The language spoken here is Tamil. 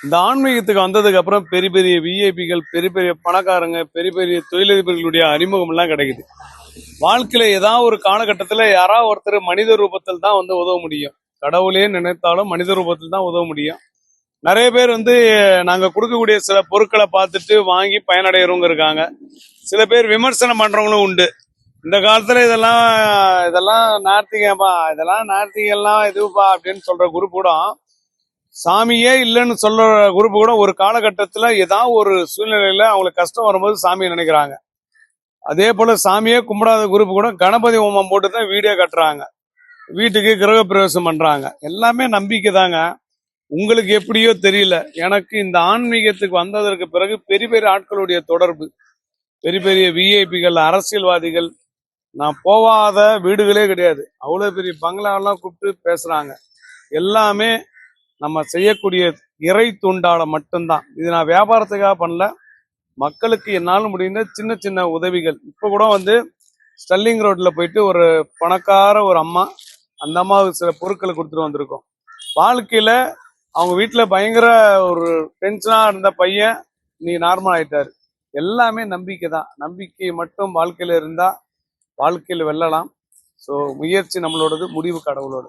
இந்த ஆன்மீகத்துக்கு வந்ததுக்கு அப்புறம் பெரிய பெரிய விஐபிகள், பெரிய பெரிய பணக்காரங்க, பெரிய பெரிய தொழிலதிபர்களுடைய அறிமுகம் எல்லாம் கிடைக்குது. வாழ்க்கையில ஏதாவது ஒரு காலகட்டத்துல யாராவது ஒருத்தர் மனித ரூபத்தில் தான் வந்து உதவ முடியும். கடவுளே நினைத்தாலும் மனித ரூபத்தில் தான் உதவ முடியும். நிறைய பேர் வந்து நாங்க கொடுக்கக்கூடிய சில பொருட்களை பார்த்துட்டு வாங்கி பயனடைகிறவங்க இருக்காங்க. சில பேர் விமர்சனம் பண்றவங்களும் உண்டு. இந்த காலத்துல இதெல்லாம் நார்த்திகப்பா, இதெல்லாம் நார்த்திகெல்லாம் இதுப்பா அப்படின்னு சொல்ற குரூப் கூட, சாமியே இல்லைன்னு சொல்ற குரூப் கூட ஒரு காலகட்டத்துல ஏதாவது ஒரு சூழ்நிலையில அவங்களுக்கு கஷ்டம் வரும்போது சாமியை நினைக்கிறாங்க. அதே போல சாமியே கும்பிடாத குரூப் கூட கணபதி ஹோமம் போட்டு தான் வீடியோ கட்டுறாங்க, வீட்டுக்கு கிரக பிரவேசம் பண்றாங்க. எல்லாமே நம்பிக்கை தாங்க. உங்களுக்கு எப்படியோ தெரியல, எனக்கு இந்த ஆன்மீகத்துக்கு வந்ததற்கு பிறகு பெரிய பெரிய ஆட்களுடைய தொடர்பு, பெரிய பெரிய விஐபிகள், அரசியல்வாதிகள், நான் போவாத வீடுகளே கிடையாது. அவ்வளவு பெரிய பங்களாவெல்லாம் கூப்பிட்டு பேசுறாங்க. எல்லாமே நம்ம செய்யக்கூடிய இறை தூண்டால மட்டும்தான். இது நான் வியாபாரத்துக்காக பண்ணல, மக்களுக்கு என்னால முடிந்த சின்ன சின்ன உதவிகள். இப்ப கூட வந்து ஸ்டெல்லிங் ரோட்ல போயிட்டு ஒரு பணக்கார ஒரு அம்மா, அந்த அம்மாவுக்கு சில பொருட்களை கொடுத்துட்டு வந்திருக்கோம். வாழ்க்கையில அவங்க வீட்டுல பயங்கர ஒரு டென்ஷனா இருந்த பையன் நீ நார்மல் ஆயிட்டாரு. எல்லாமே நம்பிக்கை தான். நம்பிக்கை மட்டும் வாழ்க்கையில இருந்தா வாழ்க்கையில வெல்லலாம். ஸோ முயற்சி நம்மளோடது, முடிவு கடவுளோட.